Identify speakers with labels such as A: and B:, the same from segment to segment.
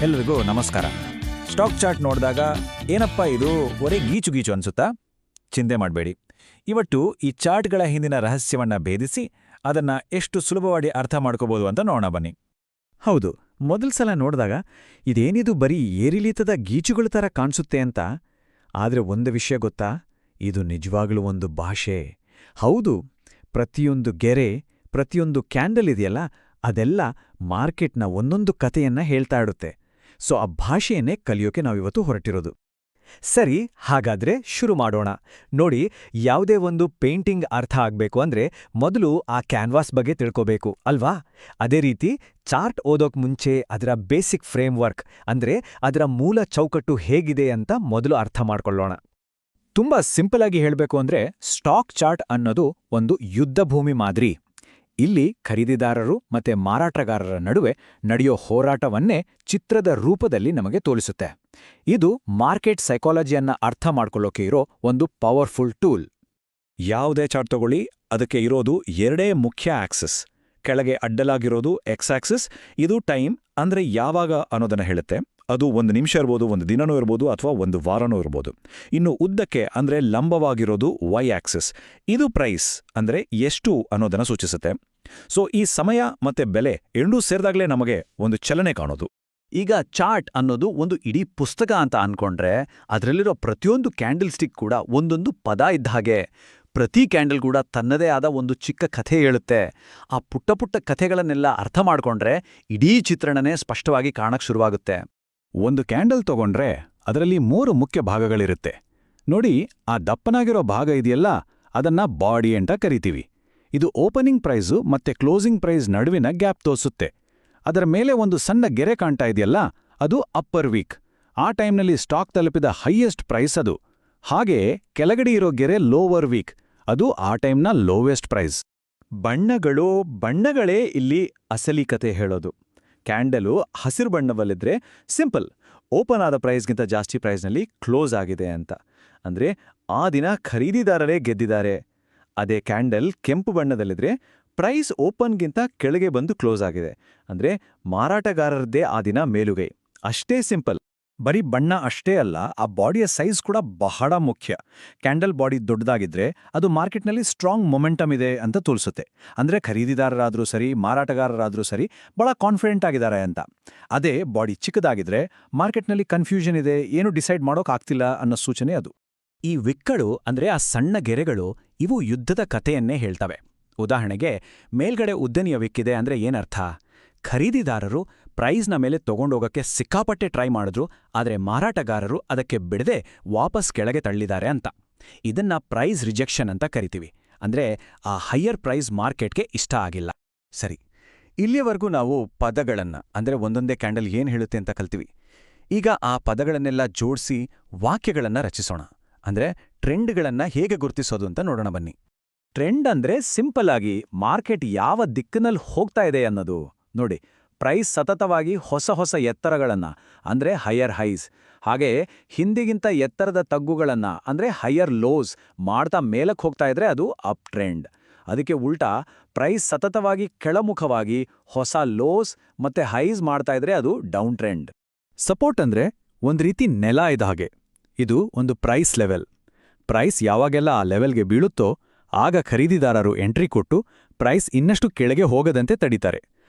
A: ಎಲ್ರಿಗೂ ನಮಸ್ಕಾರ. Stock chart ನೋಡಿದಾಗ ಏನಪ್ಪ ಇದು ಒರೇ ಗೀಚು ಗೀಚು ಅನ್ಸುತ್ತಾ? ಚಿಂತೆ ಮಾಡಬೇಡಿ. ಇವತ್ತು ಈ ಚಾರ್ಟ್ಗಳ ಹಿಂದಿನ ರಹಸ್ಯವನ್ನ ಭೇದಿಸಿ ಅದನ್ನ ಎಷ್ಟು ಸುಲಭವಾಗಿ ಅರ್ಥ ಮಾಡ್ಕೋಬೋದು ಅಂತ ನೋಡೋಣ ಬನ್ನಿ.
B: ಹೌದು, ಮೊದಲ ಸಲ ನೋಡಿದಾಗ ಇದೇನಿದು ಬರೀ ಏರಿಳಿತದ ಗೀಚುಗಳ ಥರ ಕಾಣಿಸುತ್ತೆ ಅಂತ. ಆದರೆ ಒಂದು ವಿಷಯ ಗೊತ್ತಾ, ಇದು ನಿಜವಾಗ್ಲೂ ಒಂದು ಭಾಷೆ. ಹೌದು, ಪ್ರತಿಯೊಂದು ಗೆರೆ, ಪ್ರತಿಯೊಂದು ಕ್ಯಾಂಡಲ್ ಇದೆಯಲ್ಲ, ಅದೆಲ್ಲ ಮಾರ್ಕೆಟ್ನ ಒಂದೊಂದು ಕಥೆಯನ್ನ ಹೇಳ್ತಾ ಇಡುತ್ತೆ. ಸೊ ಆ ಭಾಷೆಯನ್ನೇ ಕಲಿಯೋಕೆ ನಾವಿವತ್ತು ಹೊರಟಿರೋದು.
C: ಸರಿ, ಹಾಗಾದ್ರೆ ಶುರು ಮಾಡೋಣ. ನೋಡಿ, ಯಾವುದೇ ಒಂದು ಪೇಂಟಿಂಗ್ ಅರ್ಥ ಆಗ್ಬೇಕು ಅಂದ್ರೆ ಮೊದಲು ಆ ಕ್ಯಾನ್ವಾಸ್ ಬಗ್ಗೆ ತಿಳ್ಕೋಬೇಕು ಅಲ್ವಾ? ಅದೇ ರೀತಿ ಚಾರ್ಟ್ ಓದೋಕ್ ಮುಂಚೆ ಅದರ ಬೇಸಿಕ್ ಫ್ರೇಮ್ವರ್ಕ್ ಅಂದ್ರೆ ಅದರ ಮೂಲ ಚೌಕಟ್ಟು ಹೇಗಿದೆ ಅಂತ ಮೊದಲು ಅರ್ಥ ಮಾಡ್ಕೊಳ್ಳೋಣ.
A: ತುಂಬಾ ಸಿಂಪಲ್ ಆಗಿ ಹೇಳಬೇಕು ಅಂದ್ರೆ ಸ್ಟಾಕ್ ಚಾರ್ಟ್ ಅನ್ನೋದು ಒಂದು ಯುದ್ಧ ಭೂಮಿ ಮಾದರಿ. ಇಲ್ಲಿ ಖರೀದಿದಾರರು ಮತ್ತೆ ಮಾರಾಟಗಾರರ ನಡುವೆ ನಡೆಯೋ ಹೋರಾಟವನ್ನೇ ಚಿತ್ರದ ರೂಪದಲ್ಲಿ ನಮಗೆ ತೋರಿಸುತ್ತೆ. ಇದು ಮಾರ್ಕೆಟ್ ಸೈಕಾಲಜಿಯನ್ನ ಅರ್ಥ ಮಾಡ್ಕೊಳ್ಳೋಕೆ ಇರೋ ಒಂದು ಪವರ್ಫುಲ್ ಟೂಲ್. ಯಾವುದೇ ಚಾರ್ಟ್ ತಗೊಳ್ಳಿ, ಅದಕ್ಕೆ ಇರೋದು ಎರಡೇ ಮುಖ್ಯ ಆಕ್ಸಿಸ್. ಕೆಳಗೆ ಅಡ್ಡಲಾಗಿರೋದು ಎಕ್ಸ್ ಆಕ್ಸಿಸ್, ಇದು ಟೈಮ್ ಅಂದ್ರೆ ಯಾವಾಗ ಅನ್ನೋದನ್ನ ಹೇಳುತ್ತೆ. ಅದು 1 ನಿಮಿಷ ಇರ್ಬೋದು, 1 ದಿನನೂ ಇರ್ಬೋದು, ಅಥವಾ 1 ವಾರನೂ ಇರ್ಬೋದು. ಇನ್ನು ಉದ್ದಕ್ಕೆ ಅಂದ್ರೆ ಲಂಬವಾಗಿರೋದು ವೈ ಆಕ್ಸಿಸ್, ಇದು ಪ್ರೈಸ್ ಅಂದ್ರೆ ಎಷ್ಟು ಅನ್ನೋದನ್ನ ಸೂಚಿಸುತ್ತೆ. ಸೊ ಈ ಸಮಯ ಮತ್ತೆ ಬೆಲೆ ಎರಡೂ ಸೇರಿದಾಗಲೇ ನಮಗೆ ಒಂದು ಚಲನೆ ಕಾಣೋದು.
B: ಈಗ ಚಾರ್ಟ್ ಅನ್ನೋದು ಒಂದು ಇಡೀ ಪುಸ್ತಕ ಅಂತ ಅನ್ಕೊಂಡ್ರೆ ಅದರಲ್ಲಿರೋ ಪ್ರತಿಯೊಂದು ಕ್ಯಾಂಡಲ್ ಸ್ಟಿಕ್ ಕೂಡ ಒಂದೊಂದು ಪದ ಇದ್ದ ಹಾಗೆ. ಪ್ರತಿ ಕ್ಯಾಂಡಲ್ ಕೂಡ ತನ್ನದೇ ಆದ ಒಂದು ಚಿಕ್ಕ ಕಥೆ ಹೇಳುತ್ತೆ. ಆ ಪುಟ್ಟ ಪುಟ್ಟ ಕಥೆಗಳನ್ನೆಲ್ಲ ಅರ್ಥ ಮಾಡ್ಕೊಂಡ್ರೆ ಇಡೀ ಚಿತ್ರಣನೇ ಸ್ಪಷ್ಟವಾಗಿ ಕಾಣಕ್ ಶುರುವಾಗುತ್ತೆ.
A: ಒಂದು ಕ್ಯಾಂಡಲ್ ತಗೊಂಡ್ರೆ ಅದರಲ್ಲಿ 3 ಮುಖ್ಯ ಭಾಗಗಳಿರುತ್ತೆ ನೋಡಿ. ಆ ದಪ್ಪನಾಗಿರೋ ಭಾಗ ಇದೆಯಲ್ಲ, ಅದನ್ನ ಬಾಡಿ ಅಂತ ಕರಿತೀವಿ. ಇದು ಓಪನಿಂಗ್ ಪ್ರೈಸು ಮತ್ತೆ ಕ್ಲೋಸಿಂಗ್ ಪ್ರೈಸ್ ನಡುವಿನ ಗ್ಯಾಪ್ ತೋರಿಸುತ್ತೆ. ಅದರ ಮೇಲೆ ಒಂದು ಸಣ್ಣ ಗೆರೆ ಕಾಣ್ತಾ ಇದೆಯಲ್ಲ, ಅದು ಅಪ್ಪರ್ ವೀಕ್. ಆ ಟೈಮ್ನಲ್ಲಿ ಸ್ಟಾಕ್ ತಲುಪಿದ ಹೈಯೆಸ್ಟ್ ಪ್ರೈಸ್ ಅದು. ಹಾಗೆ ಕೆಳಗಡೆ ಇರೋ ಗೆರೆ ಲೋವರ್ ವೀಕ್, ಅದು ಆ ಟೈಮ್ನ ಲೋವೆಸ್ಟ್ ಪ್ರೈಸ್.
C: ಬಣ್ಣಗಳೇ ಇಲ್ಲಿ ಅಸಲಿ ಕತೆ ಹೇಳೋದು. ಕ್ಯಾಂಡಲು ಹಸಿರು ಬಣ್ಣದಲ್ಲಿದ್ರೆ ಸಿಂಪಲ್, ಓಪನ್ ಆದ ಪ್ರೈಸ್ಗಿಂತ ಜಾಸ್ತಿ ಪ್ರೈಸ್ನಲ್ಲಿ ಕ್ಲೋಸ್ ಆಗಿದೆ ಅಂತ. ಅಂದ್ರೆ ಆ ದಿನ ಖರೀದಿದಾರರೇ ಗೆದ್ದಿದ್ದಾರೆ. ಅದೇ ಕ್ಯಾಂಡಲ್ ಕೆಂಪು ಬಣ್ಣದಲ್ಲಿದ್ರೆ ಪ್ರೈಸ್ ಓಪನ್ಗಿಂತ ಕೆಳಗೆ ಬಂದು ಕ್ಲೋಸ್ ಆಗಿದೆ. ಅಂದ್ರೆ ಮಾರಾಟಗಾರರದ್ದೇ ಆ ದಿನ ಮೇಲುಗೈ. ಅಷ್ಟೇ ಸಿಂಪಲ್.
A: ಬರೀ ಬಣ್ಣ ಅಷ್ಟೇ ಅಲ್ಲ, ಆ ಬಾಡಿಯ ಸೈಜ್ ಕೂಡ ಬಹಳ ಮುಖ್ಯ. ಕ್ಯಾಂಡಲ್ ಬಾಡಿ ದೊಡ್ಡದಾಗಿದ್ರೆ ಅದು ಮಾರ್ಕೆಟ್ನಲ್ಲಿ ಸ್ಟ್ರಾಂಗ್ ಮೊಮೆಂಟಮ್ ಇದೆ ಅಂತ ತೋರಿಸುತ್ತೆ. ಅಂದ್ರೆ ಖರೀದಿದಾರರಾದ್ರೂ ಸರಿ, ಮಾರಾಟಗಾರರಾದ್ರೂ ಸರಿ, ಬಹಳ ಕಾನ್ಫಿಡೆಂಟ್ ಆಗಿದ್ದಾರೆ ಅಂತ. ಅದೇ ಬಾಡಿ ಚಿಕ್ಕದಾಗಿದ್ರೆ ಮಾರ್ಕೆಟ್ನಲ್ಲಿ ಕನ್ಫ್ಯೂಷನ್ ಇದೆ, ಏನು ಡಿಸೈಡ್ ಮಾಡೋಕ್ ಆಗ್ತಿಲ್ಲ ಅನ್ನೋ ಸೂಚನೆ ಅದು.
C: ಈ ವಿಕ್ಗಳು ಅಂದ್ರೆ ಆ ಸಣ್ಣ ಗೆರೆಗಳು, ಇವು ಯುದ್ಧದ ಕಥೆಯನ್ನೇ ಹೇಳ್ತವೆ. ಉದಾಹರಣೆಗೆ, ಮೇಲ್ಗಡೆ ಉದ್ದನೆಯ ವಿಕ್ಕಿದೆ ಅಂದ್ರೆ ಏನರ್ಥ? ಖರೀದಿದಾರರು ಪ್ರೈಸ್ನ ಮೇಲೆ ತಗೊಂಡೋಗಕ್ಕೆ ಸಿಕ್ಕಾಪಟ್ಟೆ ಟ್ರೈ ಮಾಡಿದ್ರು, ಆದರೆ ಮಾರಾಟಗಾರರು ಅದಕ್ಕೆ ಬಿಡದೆ ವಾಪಸ್ ಕೆಳಗೆ ತಳ್ಳಿದ್ದಾರೆ ಅಂತ. ಇದನ್ನ ಪ್ರೈಸ್ ರಿಜೆಕ್ಷನ್ ಅಂತ ಕರಿತೀವಿ. ಅಂದ್ರೆ ಆ ಹೈಯರ್ ಪ್ರೈಸ್ ಮಾರ್ಕೆಟ್ಗೆ ಇಷ್ಟ ಆಗಿಲ್ಲ. ಸರಿ, ಇಲ್ಲಿಯವರೆಗೂ ನಾವು ಪದಗಳನ್ನ ಅಂದ್ರೆ ಒಂದೊಂದೇ ಕ್ಯಾಂಡಲ್ ಏನ್ ಹೇಳುತ್ತೆ ಅಂತ ಕಲ್ತೀವಿ. ಈಗ ಆ ಪದಗಳನ್ನೆಲ್ಲ ಜೋಡಿಸಿ ವಾಕ್ಯಗಳನ್ನ ರಚಿಸೋಣ. ಅಂದ್ರೆ ಟ್ರೆಂಡ್ಗಳನ್ನ ಹೇಗೆ ಗುರುತಿಸೋದು ಅಂತ ನೋಡೋಣ ಬನ್ನಿ. ಟ್ರೆಂಡ್ ಅಂದ್ರೆ ಸಿಂಪಲ್ ಆಗಿ ಮಾರ್ಕೆಟ್ ಯಾವ ದಿಕ್ಕಿನಲ್ಲಿ ಹೋಗ್ತಾ ಇದೆ ಅನ್ನೋದು. ನೋಡಿ, ಪ್ರೈಸ್ ಸತತವಾಗಿ ಹೊಸ ಹೊಸ ಎತ್ತರಗಳನ್ನ ಅಂದ್ರೆ ಹೈಯರ್ ಹೈಸ್, ಹಾಗೆ ಹಿಂದಿಗಿಂತ ಎತ್ತರದ ತಗ್ಗುಗಳನ್ನ ಅಂದ್ರೆ ಹೈಯರ್ ಲೋಸ್ ಮಾಡ್ತಾ ಮೇಲಕ್ಕೆ ಹೋಗ್ತಾ ಇದ್ರೆ ಅದು ಅಪ್ ಟ್ರೆಂಡ್. ಅದಕ್ಕೆ ಉಲ್ಟಾ ಪ್ರೈಸ್ ಸತತವಾಗಿ ಕೆಳಮುಖವಾಗಿ ಹೊಸ ಲೋಸ್ ಮತ್ತೆ ಹೈಸ್ ಮಾಡ್ತಾ ಇದ್ರೆ ಅದು ಡೌನ್ ಟ್ರೆಂಡ್.
A: ಸಪೋರ್ಟ್ ಅಂದ್ರೆ ಒಂದ್ ರೀತಿ ನೆಲ ಇದ್ದ ಹಾಗೆ. ಇದು ಒಂದು ಪ್ರೈಸ್ ಲೆವೆಲ್. ಪ್ರೈಸ್ ಯಾವಾಗೆಲ್ಲ ಆ ಲೆವೆಲ್ಗೆ ಬೀಳುತ್ತೋ ಆಗ ಖರೀದಿದಾರರು ಎಂಟ್ರಿ ಕೊಟ್ಟು ಪ್ರೈಸ್ ಇನ್ನಷ್ಟು ಕೆಳಗೆ ಹೋಗದಂತೆ ತಡೀತಾರೆ.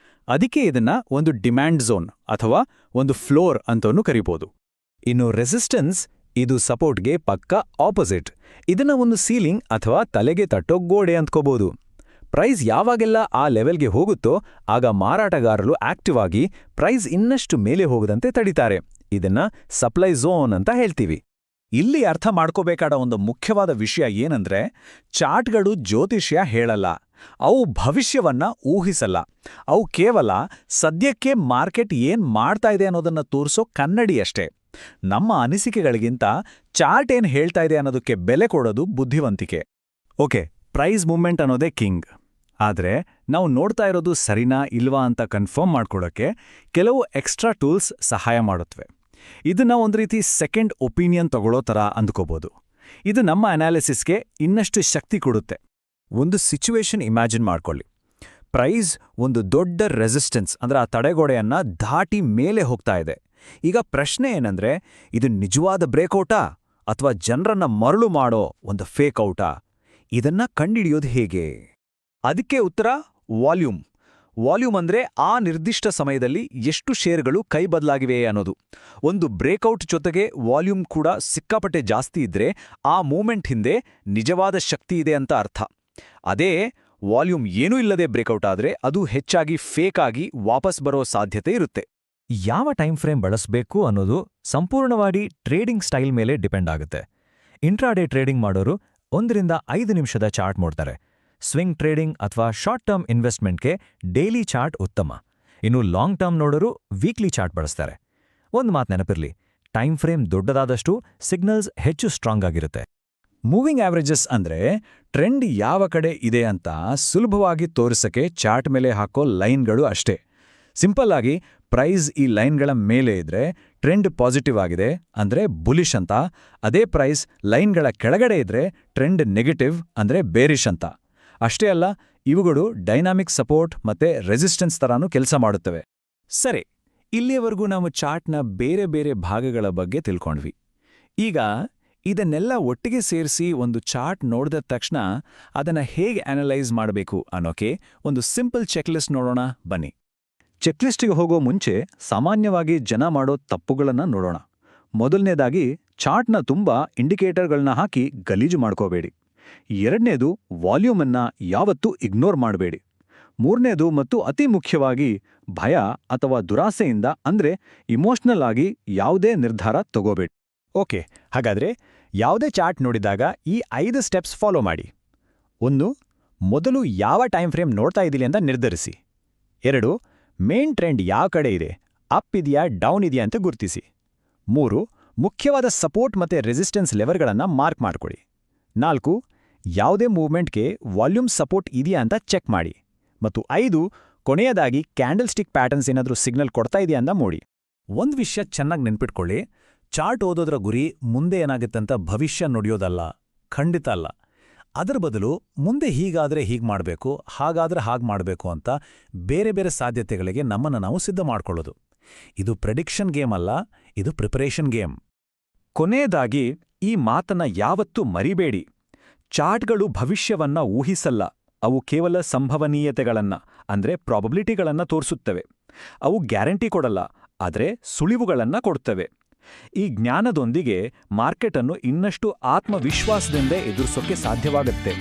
A: ಅದಕ್ಕೆ ಇದನ್ನ ಒಂದು ಡಿಮ್ಯಾಂಡ್ ಝೋನ್ ಅಥವಾ ಒಂದು ಫ್ಲೋರ್ ಅಂತನೂ ಕರಿಬೋದು.
C: ಇನ್ನು ರೆಸಿಸ್ಟೆನ್ಸ್, ಇದು ಸಪೋರ್ಟ್ಗೆ ಪಕ್ಕಾ ಆಪೋಸಿಟ್. ಇದನ್ನ ಒಂದು ಸೀಲಿಂಗ್ ಅಥವಾ ತಲೆಗೆ ತಟ್ಟೋ ಗೋಡೆ ಅಂದ್ಕೋಬಹುದು. ಪ್ರೈಸ್ ಯಾವಾಗೆಲ್ಲ ಆ ಲೆವೆಲ್ಗೆ ಹೋಗುತ್ತೋ ಆಗ ಮಾರಾಟಗಾರರು ಆಕ್ಟಿವ್ ಆಗಿ ಪ್ರೈಸ್ ಇನ್ನಷ್ಟು ಮೇಲೆ ಹೋಗದಂತೆ ತಡೀತಾರೆ. ಇದನ್ನ ಸಪ್ಲೈ ಝೋನ್ ಅಂತ ಹೇಳ್ತೀವಿ.
A: ಇಲ್ಲಿ ಅರ್ಥ ಮಾಡ್ಕೋಬೇಕಾದ ಒಂದು ಮುಖ್ಯವಾದ ವಿಷಯ ಏನಂದ್ರೆ, ಚಾರ್ಟ್ಗಳು ಜ್ಯೋತಿಷ್ಯ ಹೇಳಲ್ಲ, ಅವು ಭವಿಷ್ಯವನ್ನ ಊಹಿಸಲ್ಲ. ಅವು ಕೇವಲ ಸದ್ಯಕ್ಕೆ ಮಾರ್ಕೆಟ್ ಏನ್ ಮಾಡ್ತಾ ಇದೆ ಅನ್ನೋದನ್ನ ತೋರಿಸೋ ಕನ್ನಡಿ ಅಷ್ಟೇ. ನಮ್ಮ ಅನಿಸಿಕೆಗಳಿಗಿಂತ ಚಾರ್ಟ್ ಏನ್ ಹೇಳ್ತಾ ಇದೆ ಅನ್ನೋದಕ್ಕೆ ಬೆಲೆ ಕೊಡೋದು ಬುದ್ಧಿವಂತಿಕೆ. ಓಕೆ, ಪ್ರೈಸ್ ಮೂವ್ಮೆಂಟ್ ಅನ್ನೋದೇ ಕಿಂಗ್. ಆದ್ರೆ ನಾವು ನೋಡ್ತಾ ಇರೋದು ಸರಿನಾ ಇಲ್ವಾ ಅಂತ ಕನ್ಫರ್ಮ್ ಮಾಡ್ಕೊಡೋಕ್ಕೆ ಕೆಲವು ಎಕ್ಸ್ಟ್ರಾ ಟೂಲ್ಸ್ ಸಹಾಯ ಮಾಡುತ್ತವೆ. ಇದನ್ನ ಒಂದು ರೀತಿ ಸೆಕೆಂಡ್ ಒಪಿನಿಯನ್ ತಗೊಳ್ಳೋ ಥರ ಅಂದ್ಕೋಬೋದು. ಇದು ನಮ್ಮ ಅನಾಲಿಸಿಸ್ಗೆ ಇನ್ನಷ್ಟು ಶಕ್ತಿ ಕೊಡುತ್ತೆ. ಒಂದು ಸಿಚುವೇಶನ್ ಇಮ್ಯಾಜಿನ್ ಮಾಡ್ಕೊಳ್ಳಿ. ಪ್ರೈಸ್ ಒಂದು ದೊಡ್ಡ ರೆಸಿಸ್ಟೆನ್ಸ್ ಅಂದ್ರೆ ಆ ತಡೆಗೋಡೆಯನ್ನ ದಾಟಿ ಮೇಲೆ ಹೋಗ್ತಾ ಇದೆ.
C: ಈಗ ಪ್ರಶ್ನೆ ಏನಂದ್ರೆ, ಇದು ನಿಜವಾದ ಬ್ರೇಕ್ಔಟಾ ಅಥವಾ ಜನರನ್ನ ಮರಳು ಮಾಡೋ ಒಂದು ಫೇಕ್ ಔಟಾ? ಇದನ್ನ ಕಂಡಿಡಿಯೋದು ಹೇಗೆ? ಅದಕ್ಕೆ ಉತ್ತರ ವಾಲ್ಯೂಮ್. ವಾಲ್ಯೂಮ್ ಅಂದ್ರೆ ಆ ನಿರ್ದಿಷ್ಟ ಸಮಯದಲ್ಲಿ ಎಷ್ಟು ಷೇರುಗಳು ಕೈ ಬದಲಾಗಿವೆ ಅನ್ನೋದು. ಒಂದು ಬ್ರೇಕ್ಔಟ್ ಜೊತೆಗೆ ವಾಲ್ಯೂಮ್ ಕೂಡ ಸಿಕ್ಕಾಪಟ್ಟೆ ಜಾಸ್ತಿ ಇದ್ರೆ ಆ ಮೂಮೆಂಟ್ ಹಿಂದೆ ನಿಜವಾದ ಶಕ್ತಿ ಇದೆ ಅಂತ ಅರ್ಥ. ಅದೇ ವಾಲ್ಯೂಮ್ ಏನೂ ಇಲ್ಲದೆ ಬ್ರೇಕ್ಔಟ್ ಆದ್ರೆ ಅದು ಹೆಚ್ಚಾಗಿ ಫೇಕ್ ಆಗಿ ವಾಪಸ್ ಬರೋ ಸಾಧ್ಯತೆ ಇರುತ್ತೆ.
A: ಯಾವ ಟೈಮ್ ಫ್ರೇಮ್ ಬಳಸಬೇಕು ಅನ್ನೋದು ಸಂಪೂರ್ಣವಾಗಿ ಟ್ರೇಡಿಂಗ್ ಸ್ಟೈಲ್ ಮೇಲೆ ಡಿಪೆಂಡ್ ಆಗುತ್ತೆ. ಇಂಟ್ರಾಡೇ ಟ್ರೇಡಿಂಗ್ ಮಾಡೋರು 1-5 ನಿಮಿಷದ ಚಾರ್ಟ್ ನೋಡ್ತಾರೆ. ಸ್ವಿಂಗ್ ಟ್ರೇಡಿಂಗ್ ಅಥವಾ ಶಾರ್ಟ್ ಟರ್ಮ್ ಇನ್ವೆಸ್ಟ್ಮೆಂಟ್ಗೆ ಡೈಲಿ ಚಾರ್ಟ್ ಉತ್ತಮ. ಇನ್ನು ಲಾಂಗ್ ಟರ್ಮ್ ನೋಡೋರು ವೀಕ್ಲಿ ಚಾರ್ಟ್ ಬಳಸ್ತಾರೆ. ಒಂದು ಮಾತು ನೆನಪಿರ್ಲಿ, ಟೈಮ್ ಫ್ರೇಮ್ ದೊಡ್ಡದಾದಷ್ಟು ಸಿಗ್ನಲ್ಸ್ ಹೆಚ್ಚು ಸ್ಟ್ರಾಂಗ್ ಆಗಿರುತ್ತೆ.
C: ಮೂವಿಂಗ್ ಆವರೇಜಸ್ ಅಂದ್ರೆ ಟ್ರೆಂಡ್ ಯಾವ ಕಡೆ ಇದೆ ಅಂತ ಸುಲಭವಾಗಿ ತೋರಿಸಕ್ಕೆ ಚಾರ್ಟ್ ಮೇಲೆ ಹಾಕೋ ಲೈನ್ಗಳು ಅಷ್ಟೇ. ಸಿಂಪಲ್ ಆಗಿ ಪ್ರೈಸ್ ಈ ಲೈನ್ಗಳ ಮೇಲೆ ಇದ್ರೆ ಟ್ರೆಂಡ್ ಪಾಸಿಟಿವ್ ಆಗಿದೆ ಅಂದ್ರೆ ಬುಲಿಶ್ ಅಂತ, ಅದೇ ಪ್ರೈಸ್ ಲೈನ್ಗಳ ಕೆಳಗಡೆ ಇದ್ರೆ ಟ್ರೆಂಡ್ ನೆಗೆಟಿವ್ ಅಂದ್ರೆ ಬೇರಿಶ್ ಅಂತ. ಅಷ್ಟೇ ಅಲ್ಲ, ಇವುಗಳು ಡೈನಾಮಿಕ್ ಸಪೋರ್ಟ್ ಮತ್ತೆ ರೆಸಿಸ್ಟೆನ್ಸ್ ತರಾನೂ ಕೆಲಸ ಮಾಡುತ್ತವೆ. ಸರಿ, ಇಲ್ಲಿಯವರೆಗೂ ನಾವು ಚಾರ್ಟ್ನ ಬೇರೆ ಬೇರೆ ಭಾಗಗಳ ಬಗ್ಗೆ ತಿಳ್ಕೊಂಡ್ವಿ. ಈಗ ಇದನ್ನೆಲ್ಲ ಒಟ್ಟಿಗೆ ಸೇರಿಸಿ ಒಂದು ಚಾರ್ಟ್ ನೋಡಿದ ತಕ್ಷಣ ಅದನ್ನ ಹೇಗೆ ಅನಲೈಸ್ ಮಾಡಬೇಕು ಅನ್ನೋಕೆ ಒಂದು ಸಿಂಪಲ್ ಚೆಕ್ಲಿಸ್ಟ್ ನೋಡೋಣ ಬನ್ನಿ. ಚೆಕ್ಲಿಸ್ಟಿಗೆ ಹೋಗೋ ಮುಂಚೆ ಸಾಮಾನ್ಯವಾಗಿ ಜನ ಮಾಡೋ ತಪ್ಪುಗಳನ್ನ ನೋಡೋಣ. ಮೊದಲನೇದಾಗಿ, ಚಾರ್ಟ್ನ ತುಂಬ ಇಂಡಿಕೇಟರ್ಗಳನ್ನ ಹಾಕಿ ಗಲೀಜು ಮಾಡ್ಕೋಬೇಡಿ. ಎರಡನೇದು, ವಾಲ್ಯೂಮನ್ನ ಯಾವತ್ತೂ ಇಗ್ನೋರ್ ಮಾಡಬೇಡಿ. ಮೂರನೇದು ಮತ್ತು ಅತಿ ಮುಖ್ಯವಾಗಿ, ಭಯ ಅಥವಾ ದುರಾಸೆಯಿಂದ ಅಂದ್ರೆ ಇಮೋಷನಲ್ ಆಗಿ ಯಾವುದೇ ನಿರ್ಧಾರ ತಗೋಬೇಡಿ.
A: ಓಕೆ, ಹಾಗಾದ್ರೆ ಯಾವುದೇ ಚಾರ್ಟ್ ನೋಡಿದಾಗ ಈ 5 ಸ್ಟೆಪ್ಸ್ ಫಾಲೋ ಮಾಡಿ. 1. ಮೊದಲು ಯಾವ ಟೈಮ್ ಫ್ರೇಮ್ ನೋಡ್ತಾ ಇದ್ದೀರಿ ಅಂತ ನಿರ್ಧರಿಸಿ. 2. ಮೇನ್ ಟ್ರೆಂಡ್ ಯಾವ ಕಡೆ ಇದೆ, ಅಪ್ ಇದೆಯಾ ಡೌನ್ ಇದೆಯಾ ಅಂತ ಗುರುತಿಸಿ. 3. ಮುಖ್ಯವಾದ ಸಪೋರ್ಟ್ ಮತ್ತೆ ರೆಸಿಸ್ಟೆನ್ಸ್ ಲೆವರ್ಗಳನ್ನ ಮಾರ್ಕ್ ಮಾಡ್ಕೊಳ್ಳಿ. 4. ಯಾವುದೇ ಮೂವ್ಮೆಂಟ್ಗೆ ವಾಲ್ಯೂಮ್ ಸಪೋರ್ಟ್ ಇದೆಯಾ ಅಂತ ಚೆಕ್ ಮಾಡಿ. ಮತ್ತು 5. ಕೊನೆಯದಾಗಿ ಕ್ಯಾಂಡಲ್ ಸ್ಟಿಕ್ ಪ್ಯಾಟರ್ನ್ಸ್ ಏನಾದರೂ ಸಿಗ್ನಲ್ ಕೊಡ್ತಾ ಇದೆಯಾ ಅಂತ ನೋಡಿ.
C: ಒಂದು ವಿಷಯ ಚೆನ್ನಾಗಿ ನೆನ್ಪಿಟ್ಕೊಳ್ಳಿ, ಚಾರ್ಟ್ ಓದೋದ್ರ ಗುರಿ ಮುಂದೆ ಏನಾಗುತ್ತಂತ ಭವಿಷ್ಯ ನುಡಿಯೋದಲ್ಲ, ಖಂಡಿತ ಅಲ್ಲ. ಅದರ ಬದಲು ಮುಂದೆ ಹೀಗಾದ್ರೆ ಹೀಗೆ ಮಾಡಬೇಕು, ಹಾಗಾದ್ರೆ ಹಾಗೆ ಮಾಡಬೇಕು ಅಂತ ಬೇರೆ ಬೇರೆ ಸಾಧ್ಯತೆಗಳಿಗೆ ನಮ್ಮನ್ನು ನಾವು ಸಿದ್ಧ ಮಾಡ್ಕೊಳ್ಳೋದು. ಇದು ಪ್ರೆಡಿಕ್ಷನ್ ಗೇಮ್ ಅಲ್ಲ, ಇದು ಪ್ರಿಪರೇಷನ್ ಗೇಮ್.
A: ಕೊನೆಯದಾಗಿ ಈ ಮಾತನ್ನ ಯಾವತ್ತೂ ಮರಿಬೇಡಿ. ಚಾರ್ಟ್ಗಳು ಭವಿಷ್ಯವನ್ನ ಊಹಿಸಲ್ಲ, ಅವು ಕೇವಲ ಸಂಭವನೀಯತೆಗಳನ್ನ ಅಂದ್ರೆ ಪ್ರಾಬಬಿಲಿಟಿಗಳನ್ನ ತೋರಿಸುತ್ತವೆ. ಅವು ಗ್ಯಾರಂಟಿ ಕೊಡಲ್ಲ, ಆದರೆ ಸುಳಿವುಗಳನ್ನ ಕೊಡ್ತವೆ. ಈ ಜ್ಞಾನದೊಂದಿಗೆ ಮಾರ್ಕೆಟನ್ನು ಇನ್ನಷ್ಟು ಆತ್ಮವಿಶ್ವಾಸದಿಂದ ಎದುರಿಸೋಕೆ ಸಾಧ್ಯವಾಗುತ್ತೆ.